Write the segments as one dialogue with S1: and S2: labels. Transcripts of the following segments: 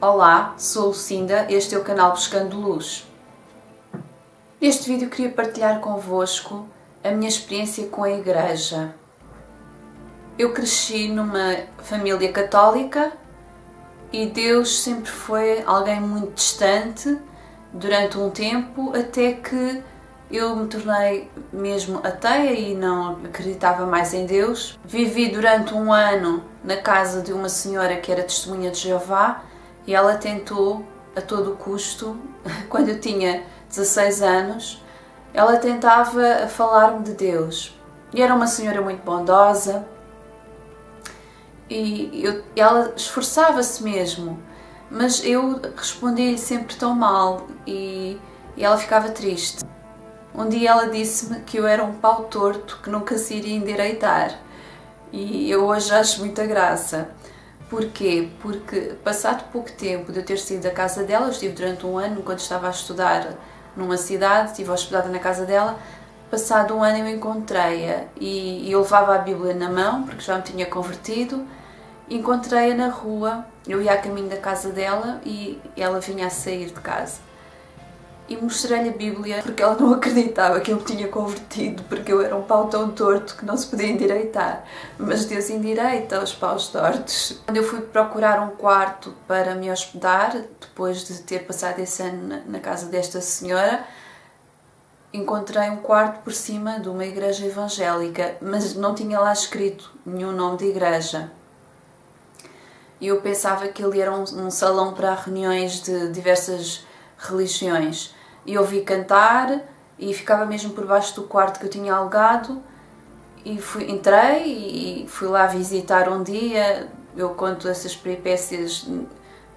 S1: Olá, sou Lucinda, este é o canal Buscando Luz. Neste vídeo queria partilhar convosco a minha experiência com a igreja. Eu cresci numa família católica e Deus sempre foi alguém muito distante durante um tempo, até que eu me tornei mesmo ateia e não acreditava mais em Deus. Vivi durante um ano na casa de uma senhora que era testemunha de Jeová e ela tentou a todo custo, quando eu tinha 16 anos, ela tentava falar-me de Deus. E era uma senhora muito bondosa e ela esforçava-se mesmo, mas eu respondia-lhe sempre tão mal e ela ficava triste. Um dia ela disse-me que eu era um pau torto que nunca se iria endireitar e eu hoje acho muita graça. Porquê? Porque passado pouco tempo de eu ter saído da casa dela, eu estive durante um ano, quando estava a estudar numa cidade, estive hospedada na casa dela, passado um ano eu encontrei-a e eu levava a Bíblia na mão, porque já me tinha convertido, encontrei-a na rua, eu ia a caminho da casa dela e ela vinha a sair de casa. E mostrei-lhe a Bíblia porque ela não acreditava que eu me tinha convertido, porque eu era um pau tão torto que não se podia endireitar. Mas Deus endireita os paus tortos. Quando eu fui procurar um quarto para me hospedar, depois de ter passado esse ano na casa desta senhora, encontrei um quarto por cima de uma igreja evangélica, mas não tinha lá escrito nenhum nome de igreja. E eu pensava que ele era um salão para reuniões de diversas religiões. E ouvi cantar e ficava mesmo por baixo do quarto que eu tinha alugado e entrei e fui lá visitar um dia. Eu conto essas peripécias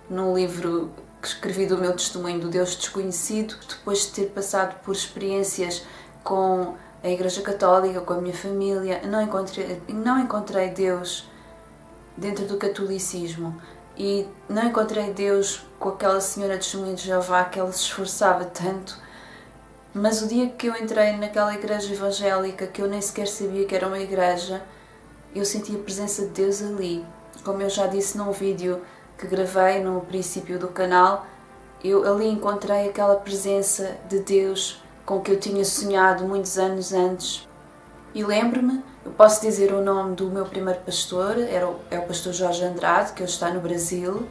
S1: num livro que escrevi do meu testemunho do Deus Desconhecido, depois de ter passado por experiências com a Igreja Católica, com a minha família. Não encontrei Deus dentro do catolicismo. E não encontrei Deus com aquela senhora testemunha de Jeová que ela se esforçava tanto, mas o dia que eu entrei naquela igreja evangélica, que eu nem sequer sabia que era uma igreja, eu senti a presença de Deus ali. Como eu já disse num vídeo que gravei no princípio do canal, eu ali encontrei aquela presença de Deus com que eu tinha sonhado muitos anos antes. E lembro-me, eu posso dizer o nome do meu primeiro pastor, é o pastor Jorge Andrade, que hoje está no Brasil,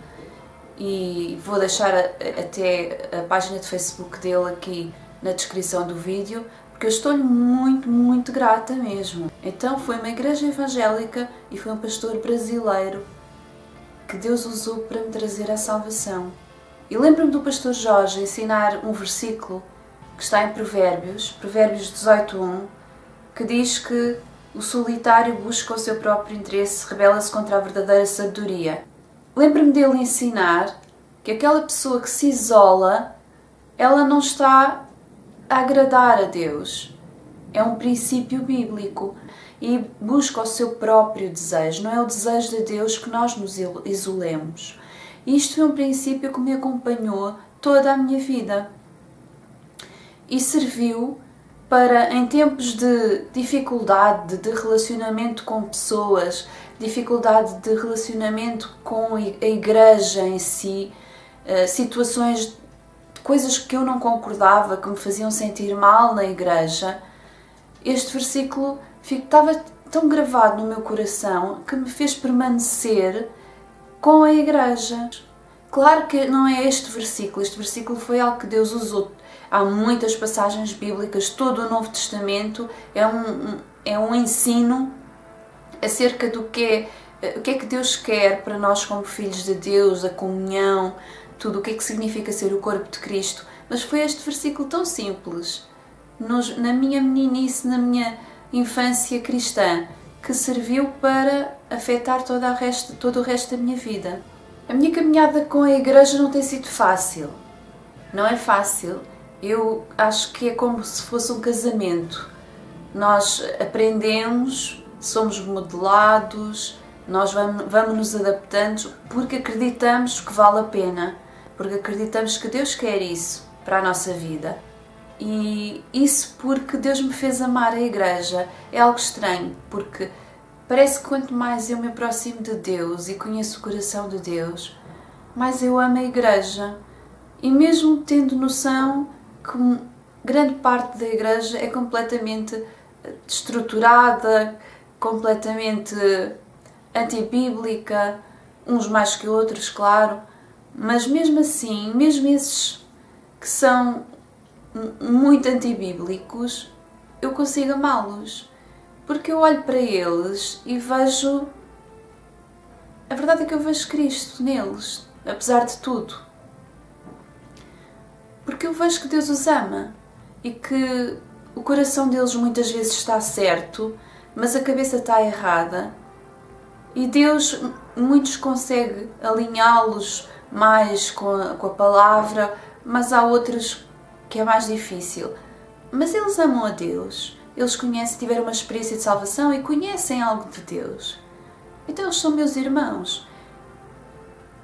S1: e vou deixar até a página de Facebook dele aqui na descrição do vídeo, porque eu estou-lhe muito, muito grata mesmo. Então foi uma igreja evangélica e foi um pastor brasileiro que Deus usou para me trazer a salvação. E lembro-me do pastor Jorge ensinar um versículo que está em Provérbios 18:1, que diz que o solitário busca o seu próprio interesse, rebela-se contra a verdadeira sabedoria. Lembro-me dele ensinar que aquela pessoa que se isola, ela não está a agradar a Deus. É um princípio bíblico e busca o seu próprio desejo. Não é o desejo de Deus que nós nos isolemos. Isto é um princípio que me acompanhou toda a minha vida e serviu para, em tempos de dificuldade de relacionamento com pessoas, dificuldade de relacionamento com a igreja em si, situações, coisas que eu não concordava, que me faziam sentir mal na igreja, este versículo estava tão gravado no meu coração que me fez permanecer com a igreja. Claro que não é este versículo foi algo que Deus usou. Há muitas passagens bíblicas, todo o Novo Testamento é um ensino acerca do que é que Deus quer para nós como filhos de Deus, a comunhão, tudo o que é que significa ser o corpo de Cristo. Mas foi este versículo tão simples, na minha meninice, na minha infância cristã, que serviu para afetar todo o resto da minha vida. A minha caminhada com a igreja não tem sido fácil. Não é fácil. Eu acho que é como se fosse um casamento. Nós aprendemos, somos modelados, nós vamos nos adaptando porque acreditamos que vale a pena, porque acreditamos que Deus quer isso para a nossa vida. E isso porque Deus me fez amar a igreja. É algo estranho, porque parece que quanto mais eu me aproximo de Deus e conheço o coração de Deus, mais eu amo a igreja. E mesmo tendo noção que grande parte da igreja é completamente destruturada, completamente antibíblica, uns mais que outros, claro, mas mesmo assim, mesmo esses que são muito antibíblicos, eu consigo amá-los, porque eu olho para eles e vejo... A verdade é que eu vejo Cristo neles, apesar de tudo. Porque eu vejo que Deus os ama e que o coração deles muitas vezes está certo, mas a cabeça está errada. E Deus, muitos consegue alinhá-los mais com a palavra, mas há outros que é mais difícil. Mas eles amam a Deus, eles conhecem, tiveram uma experiência de salvação e conhecem algo de Deus. Então eles são meus irmãos.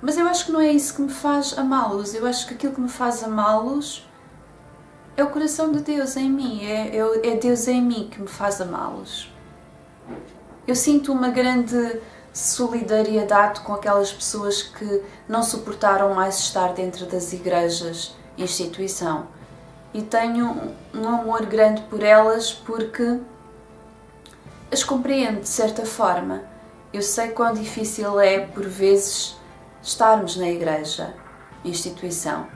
S1: Mas eu acho que não é isso que me faz amá-los. Eu acho que aquilo que me faz amá-los é o coração de Deus em mim. É Deus em mim que me faz amá-los. Eu sinto uma grande solidariedade com aquelas pessoas que não suportaram mais estar dentro das igrejas, instituição. E tenho um amor grande por elas porque as compreendo de certa forma. Eu sei quão difícil é, por vezes, estarmos na igreja, instituição.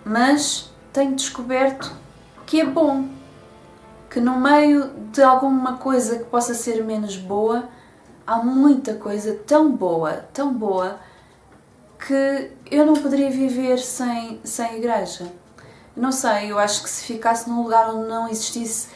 S1: Mas tenho descoberto que é bom, que no meio de alguma coisa que possa ser menos boa, há muita coisa tão boa, que eu não poderia viver sem igreja. Não sei, eu acho que se ficasse num lugar onde não existisse,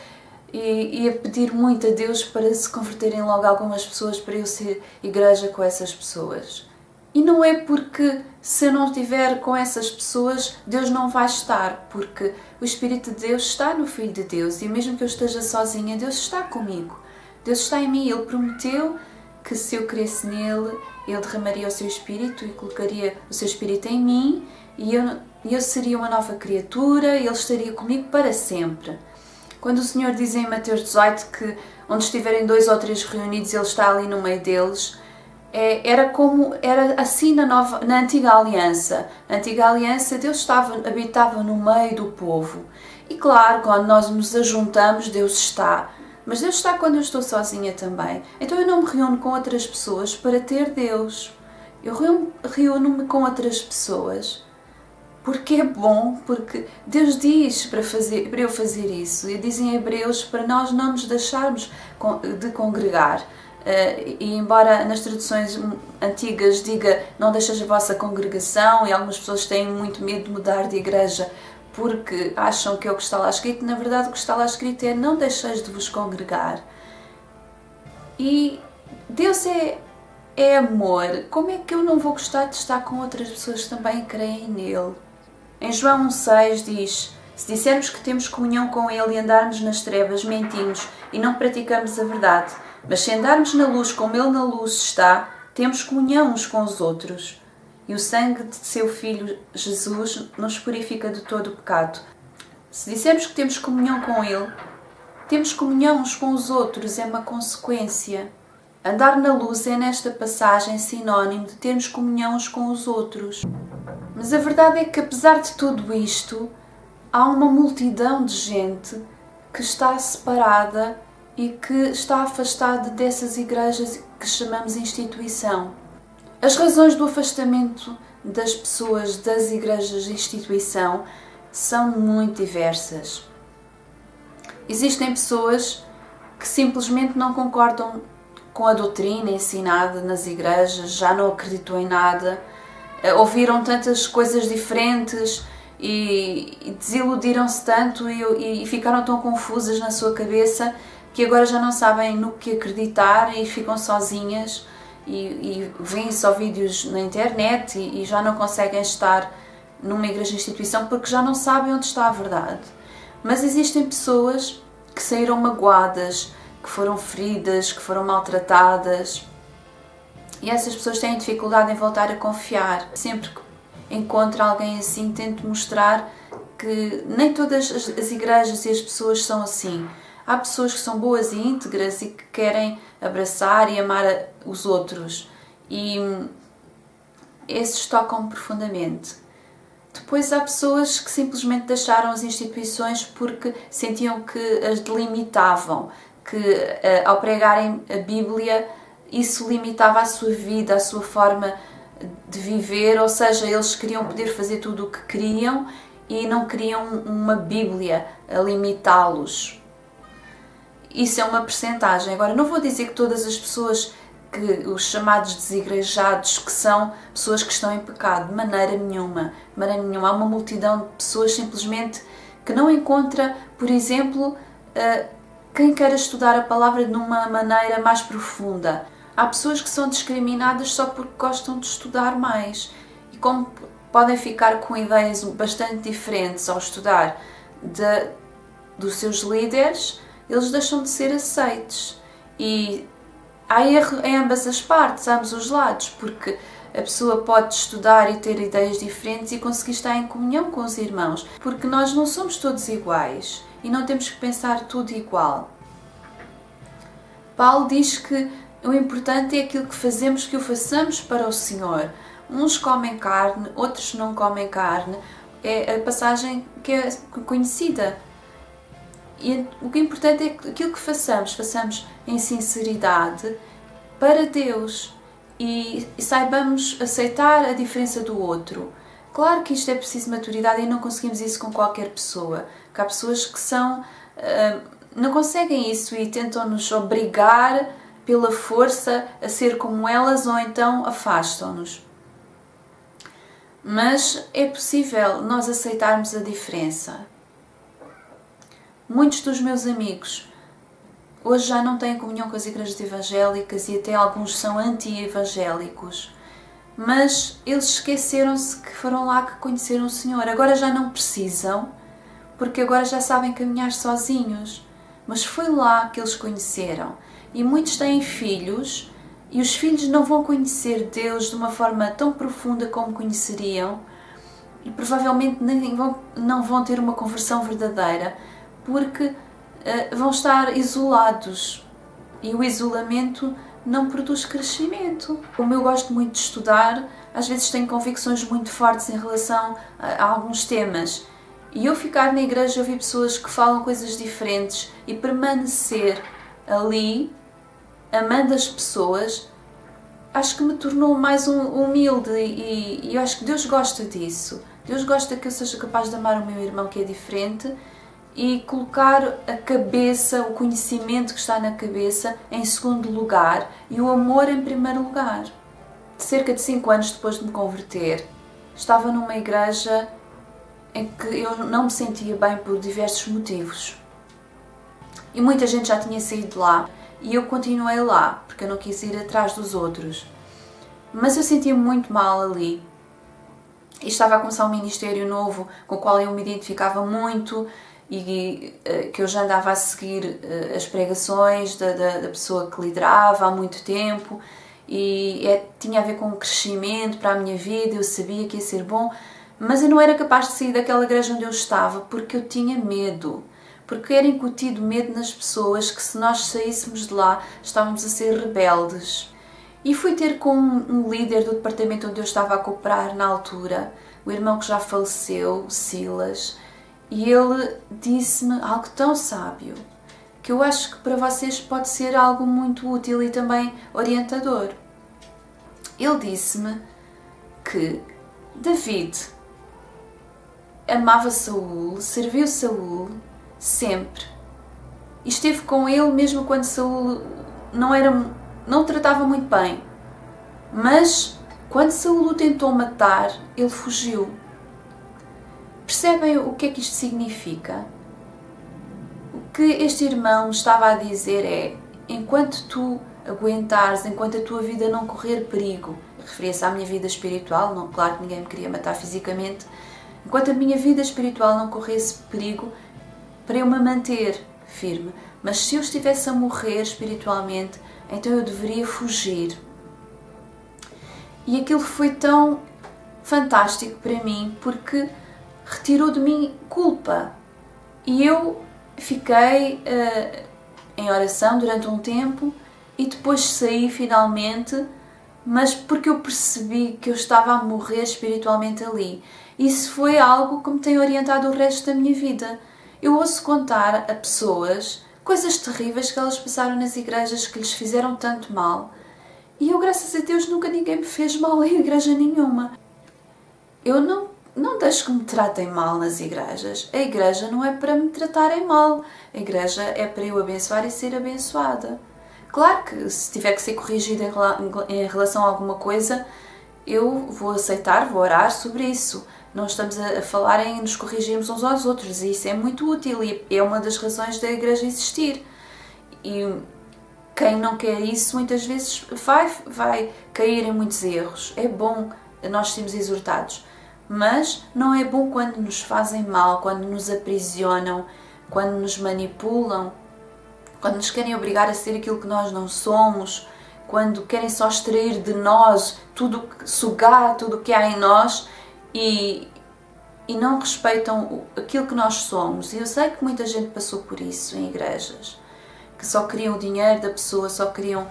S1: ia pedir muito a Deus para se converterem logo algumas pessoas, para eu ser igreja com essas pessoas. E não é porque se eu não estiver com essas pessoas, Deus não vai estar, porque o Espírito de Deus está no Filho de Deus e mesmo que eu esteja sozinha, Deus está comigo. Deus está em mim. Ele prometeu que se eu cresce nele, Ele derramaria o seu Espírito e colocaria o seu Espírito em mim e eu seria uma nova criatura e Ele estaria comigo para sempre. Quando o Senhor diz em Mateus 18 que onde estiverem 2 ou 3 reunidos, Ele está ali no meio deles, era assim na Antiga Aliança. Na Antiga Aliança, Deus habitava no meio do povo. E claro, quando nós nos ajuntamos, Deus está. Mas Deus está quando eu estou sozinha também. Então eu não me reúno com outras pessoas para ter Deus. Eu reúno-me com outras pessoas porque é bom, porque Deus diz para eu fazer isso. E diz em Hebreus para nós não nos deixarmos de congregar. E embora nas traduções antigas diga não deixeis a vossa congregação, e algumas pessoas têm muito medo de mudar de igreja porque acham que é o que está lá escrito, na verdade o que está lá escrito é não deixeis de vos congregar. E Deus é amor. Como é que eu não vou gostar de estar com outras pessoas que também creem nele? Em João 1,6 diz: se dissermos que temos comunhão com Ele e andarmos nas trevas, mentimos e não praticamos a verdade. Mas se andarmos na luz como Ele na luz está, temos comunhão uns com os outros. E o sangue de seu Filho Jesus nos purifica de todo o pecado. Se dissermos que temos comunhão com Ele, temos comunhão uns com os outros, é uma consequência. Andar na luz é nesta passagem sinónimo de termos comunhão uns com os outros. Mas a verdade é que apesar de tudo isto, há uma multidão de gente que está separada e que está afastada dessas igrejas que chamamos instituição. As razões do afastamento das pessoas das igrejas de instituição são muito diversas. Existem pessoas que simplesmente não concordam com a doutrina ensinada nas igrejas, já não acreditam em nada, ouviram tantas coisas diferentes e desiludiram-se tanto e ficaram tão confusas na sua cabeça que agora já não sabem no que acreditar e ficam sozinhas e veem só vídeos na internet e já não conseguem estar numa igreja instituição porque já não sabem onde está a verdade. Mas existem pessoas que saíram magoadas, que foram feridas, que foram maltratadas e essas pessoas têm dificuldade em voltar a confiar. Sempre que encontro alguém assim, tento mostrar que nem todas as igrejas e as pessoas são assim. Há pessoas que são boas e íntegras e que querem abraçar e amar os outros. E esses tocam profundamente. Depois há pessoas que simplesmente deixaram as instituições porque sentiam que as delimitavam, que ao pregarem a Bíblia isso limitava a sua vida, a sua forma de viver, ou seja, eles queriam poder fazer tudo o que queriam e não queriam uma Bíblia a limitá-los. Isso é uma percentagem. Agora, não vou dizer que todas as pessoas, que os chamados desigrejados, que são pessoas que estão em pecado, de maneira nenhuma. De maneira nenhuma. Há uma multidão de pessoas simplesmente que não encontra, por exemplo, quem queira estudar a palavra de uma maneira mais profunda. Há pessoas que são discriminadas só porque gostam de estudar mais. E como podem ficar com ideias bastante diferentes ao estudar dos seus líderes, eles deixam de ser aceites. E há erro em ambas as partes, ambos os lados, porque a pessoa pode estudar e ter ideias diferentes e conseguir estar em comunhão com os irmãos, porque nós não somos todos iguais e não temos que pensar tudo igual. Paulo diz que o importante é aquilo que fazemos, que o façamos para o Senhor. Uns comem carne, outros não comem carne. É a passagem que é conhecida. E o que é importante é que aquilo que façamos em sinceridade para Deus e saibamos aceitar a diferença do outro. Claro que isto é preciso maturidade e não conseguimos isso com qualquer pessoa. Porque há pessoas que não conseguem isso e tentam-nos obrigar pela força a ser como elas ou então afastam-nos. Mas é possível nós aceitarmos a diferença. Muitos dos meus amigos hoje já não têm comunhão com as igrejas evangélicas e até alguns são anti-evangélicos. Mas eles esqueceram-se que foram lá que conheceram o Senhor. Agora já não precisam, porque agora já sabem caminhar sozinhos. Mas foi lá que eles conheceram. E muitos têm filhos e os filhos não vão conhecer Deus de uma forma tão profunda como conheceriam e provavelmente não vão ter uma conversão verdadeira porque vão estar isolados e o isolamento não produz crescimento. Como eu gosto muito de estudar, às vezes tenho convicções muito fortes em relação a alguns temas e eu ficar na igreja e ouvir pessoas que falam coisas diferentes e permanecer ali amando as pessoas, acho que me tornou mais humilde e eu acho que Deus gosta disso. Deus gosta que eu seja capaz de amar o meu irmão que é diferente e colocar a cabeça, o conhecimento que está na cabeça em segundo lugar e o amor em primeiro lugar. Cerca de 5 anos depois de me converter, estava numa igreja em que eu não me sentia bem por diversos motivos. E muita gente já tinha saído de lá. E eu continuei lá, porque eu não quis ir atrás dos outros. Mas eu sentia muito mal ali. E estava a começar um ministério novo, com o qual eu me identificava muito e que eu já andava a seguir as pregações da pessoa que liderava há muito tempo. E tinha a ver com um crescimento para a minha vida, eu sabia que ia ser bom. Mas eu não era capaz de sair daquela igreja onde eu estava, porque eu tinha medo. Porque era incutido medo nas pessoas que se nós saíssemos de lá estávamos a ser rebeldes. E fui ter com um líder do departamento onde eu estava a cooperar na altura, o irmão que já faleceu, Silas, e ele disse-me algo tão sábio, que eu acho que para vocês pode ser algo muito útil e também orientador. Ele disse-me que David amava Saul, serviu Saul, sempre. E esteve com ele mesmo quando Saul não o tratava muito bem. Mas quando Saul o tentou matar, ele fugiu. Percebem o que é que isto significa? O que este irmão estava a dizer é: enquanto tu aguentares, enquanto a tua vida não correr perigo, referia-se à minha vida espiritual, não, claro que ninguém me queria matar fisicamente, enquanto a minha vida espiritual não corresse perigo, para eu me manter firme. Mas se eu estivesse a morrer espiritualmente, então eu deveria fugir. E aquilo foi tão fantástico para mim, porque retirou de mim culpa. E eu fiquei em oração durante um tempo e depois saí finalmente mas porque eu percebi que eu estava a morrer espiritualmente ali. Isso foi algo que me tem orientado o resto da minha vida. Eu ouço contar a pessoas coisas terríveis que elas passaram nas igrejas, que lhes fizeram tanto mal. E eu, graças a Deus, nunca ninguém me fez mal em igreja nenhuma. Eu não deixo que me tratem mal nas igrejas. A igreja não é para me tratarem mal. A igreja é para eu abençoar e ser abençoada. Claro que se tiver que ser corrigida em relação a alguma coisa, eu vou aceitar, vou orar sobre isso. Não estamos a falar em nos corrigirmos uns aos outros, e isso é muito útil e é uma das razões da igreja existir. E quem não quer isso muitas vezes vai cair em muitos erros. É bom nós sermos exortados, mas não é bom quando nos fazem mal, quando nos aprisionam, quando nos manipulam, quando nos querem obrigar a ser aquilo que nós não somos, quando querem só extrair de nós sugar tudo o que há em nós e não respeitam aquilo que nós somos. E eu sei que muita gente passou por isso em igrejas, que só queriam o dinheiro da pessoa, só queriam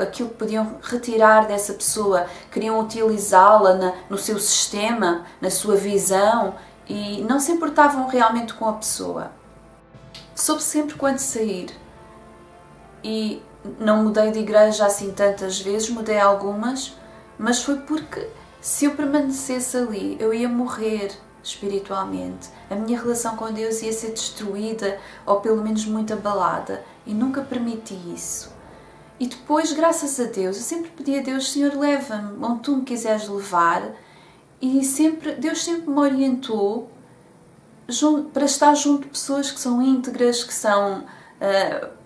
S1: aquilo que podiam retirar dessa pessoa, queriam utilizá-la no seu sistema, na sua visão, e não se importavam realmente com a pessoa. Soube sempre quando sair, e não mudei de igreja assim tantas vezes, mudei algumas, mas foi porque se eu permanecesse ali, eu ia morrer espiritualmente. A minha relação com Deus ia ser destruída, ou pelo menos muito abalada, e nunca permiti isso. E depois, graças a Deus, eu sempre pedi a Deus: Senhor, leva-me onde Tu me quiseres levar, e Deus sempre me orientou para estar junto de pessoas que são íntegras, que são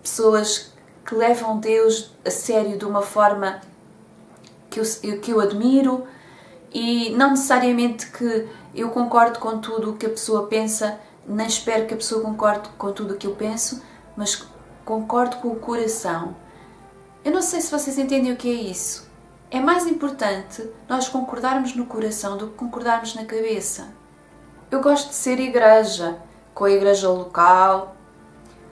S1: pessoas que levam Deus a sério de uma forma que eu admiro, e não necessariamente que eu concordo com tudo o que a pessoa pensa, nem espero que a pessoa concorde com tudo o que eu penso, mas concordo com o coração. Eu não sei se vocês entendem o que é isso. É mais importante nós concordarmos no coração do que concordarmos na cabeça. Eu gosto de ser igreja, com a igreja local,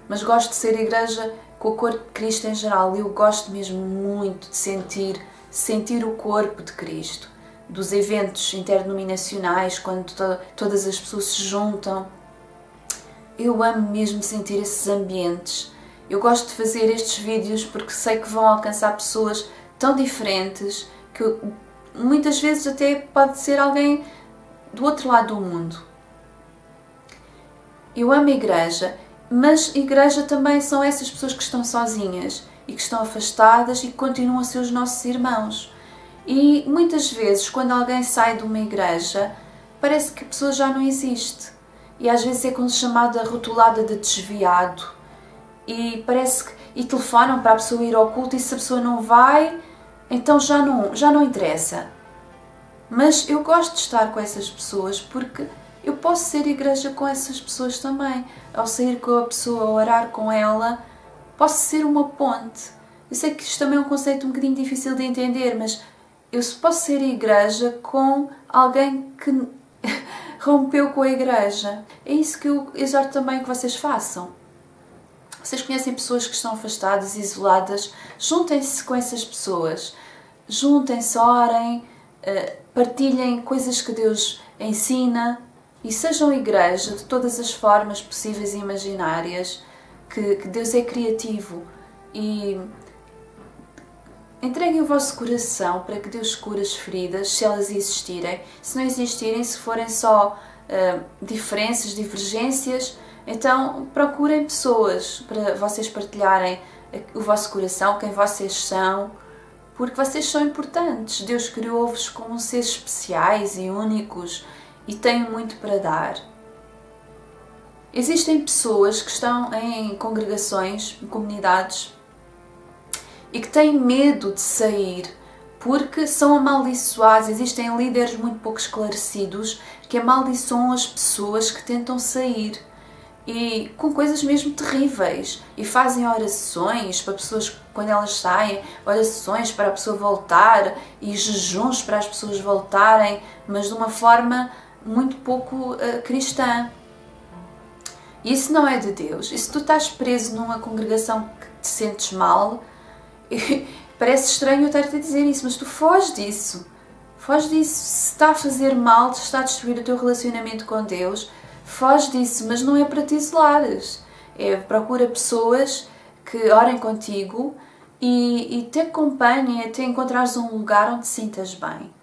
S1: mas gosto de ser igreja com o corpo de Cristo em geral. Eu gosto mesmo muito de sentir o corpo de Cristo, dos eventos interdenominacionais, quando todas as pessoas se juntam. Eu amo mesmo sentir esses ambientes. Eu gosto de fazer estes vídeos porque sei que vão alcançar pessoas tão diferentes, que muitas vezes até pode ser alguém do outro lado do mundo. Eu amo a igreja, mas igreja também são essas pessoas que estão sozinhas e que estão afastadas e que continuam a ser os nossos irmãos. E muitas vezes, quando alguém sai de uma igreja, parece que a pessoa já não existe. E às vezes é chamada, rotulada de desviado. E parece que telefonam para a pessoa ir ao culto, e se a pessoa não vai, então já não interessa. Mas eu gosto de estar com essas pessoas porque eu posso ser igreja com essas pessoas também. Ao sair com a pessoa, ao orar com ela, posso ser uma ponte. Eu sei que isto também é um conceito um bocadinho difícil de entender, mas eu posso ser igreja com alguém que rompeu com a igreja. É isso que eu exorto também que vocês façam. Vocês conhecem pessoas que estão afastadas, isoladas, juntem-se com essas pessoas. Juntem-se, orem, partilhem coisas que Deus ensina e sejam igreja de todas as formas possíveis e imaginárias, que Deus é criativo, e entreguem o vosso coração para que Deus cure as feridas, se elas existirem. Se não existirem, se forem só diferenças, divergências, então procurem pessoas para vocês partilharem o vosso coração, quem vocês são, porque vocês são importantes. Deus criou-vos como seres especiais e únicos e têm muito para dar. Existem pessoas que estão em congregações, em comunidades, e que têm medo de sair porque são amaldiçoados. Existem líderes muito pouco esclarecidos que amaldiçoam as pessoas que tentam sair, e com coisas mesmo terríveis, e fazem orações para pessoas quando elas saem, orações para a pessoa voltar e jejuns para as pessoas voltarem, mas de uma forma muito pouco cristã. E isso não é de Deus. E se tu estás preso numa congregação que te sentes mal, parece estranho eu estar-te a dizer isso, mas tu foges disso. Foge disso. Se está a fazer mal, se está a destruir o teu relacionamento com Deus, foge disso, mas não é para te isolares. Procura pessoas que orem contigo e te acompanhem até encontrares um lugar onde te sintas bem.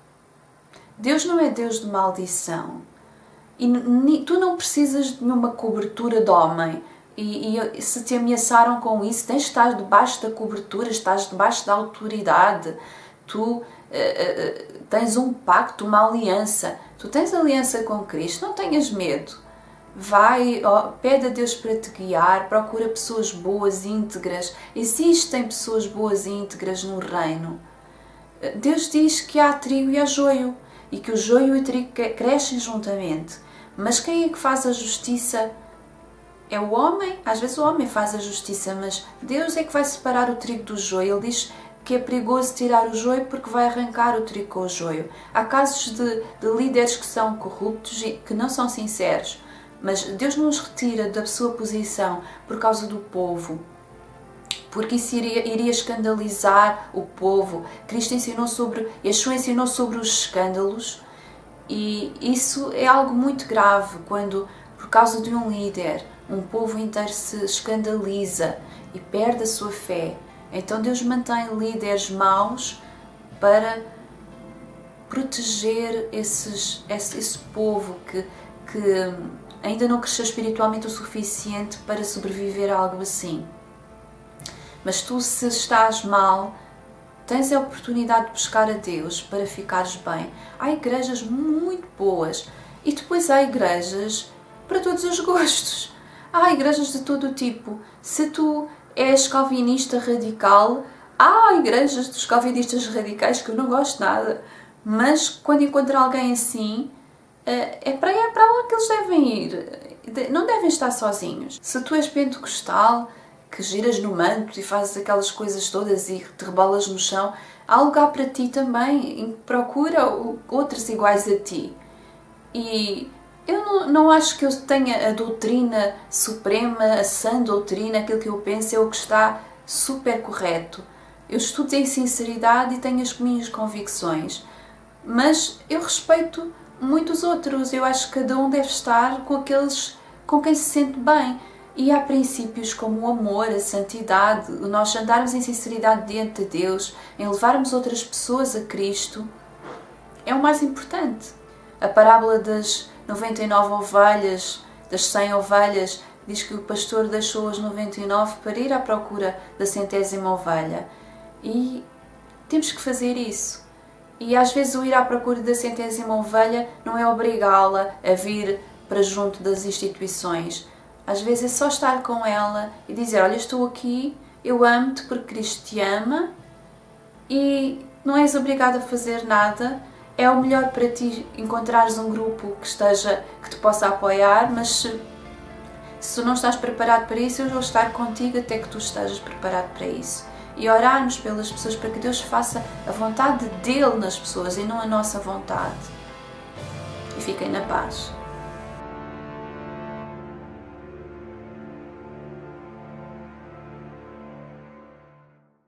S1: Deus não é Deus de maldição. E tu não precisas de nenhuma cobertura de homem. E se te ameaçaram com isso, tens de estar debaixo da cobertura, estás debaixo da autoridade. Tu tens um pacto, uma aliança. Tu tens aliança com Cristo, não tenhas medo. Vai, pede a Deus para te guiar, procura pessoas boas, íntegras. Existem pessoas boas e íntegras no reino. Deus diz que há trigo e há joio, e que o joio e o trigo crescem juntamente. Mas quem é que faz a justiça? É o homem. Às vezes o homem faz a justiça, mas Deus é que vai separar o trigo do joio. Ele diz que é perigoso tirar o joio porque vai arrancar o trigo com o joio. Há casos de líderes que são corruptos e que não são sinceros, mas Deus não os retira da sua posição por causa do povo, porque isso iria escandalizar o povo. Cristo ensinou Yeshua ensinou sobre os escândalos, e isso é algo muito grave quando, por causa de um líder, um povo inteiro se escandaliza e perde a sua fé. Então Deus mantém líderes maus para proteger esse povo que ainda não cresceu espiritualmente o suficiente para sobreviver a algo assim. Mas tu, se estás mal, tens a oportunidade de buscar a Deus para ficares bem. Há igrejas muito boas e depois há igrejas para todos os gostos. Há igrejas de todo o tipo. Se tu és calvinista radical, há igrejas dos calvinistas radicais que eu não gosto nada. Mas quando encontro alguém assim, é para lá que eles devem ir. Não devem estar sozinhos. Se tu és pentecostal, que giras no manto e fazes aquelas coisas todas e te rebolas no chão, há lugar para ti também. Procura outros iguais a ti. E eu não acho que eu tenha a doutrina suprema, a sã doutrina, aquilo que eu penso é o que está super correto. Eu estudo em sinceridade e tenho as minhas convicções. Mas eu respeito muitos outros. Eu acho que cada um deve estar com aqueles com quem se sente bem. E há princípios como o amor, a santidade, o nós andarmos em sinceridade diante de Deus, em levarmos outras pessoas a Cristo, é o mais importante. A parábola das 99 ovelhas, das 100 ovelhas, diz que o pastor deixou as 99 para ir à procura da 100ª ovelha. E temos que fazer isso. E às vezes o ir à procura da 100ª ovelha não é obrigá-la a vir para junto das instituições. Às vezes é só estar com ela e dizer: olha, estou aqui, eu amo-te porque Cristo te ama e não és obrigado a fazer nada. É o melhor para ti encontrares um grupo que te possa apoiar, mas se tu não estás preparado para isso, eu vou estar contigo até que tu estejas preparado para isso. E orarmos pelas pessoas para que Deus faça a vontade dele nas pessoas e não a nossa vontade. E fiquem na paz.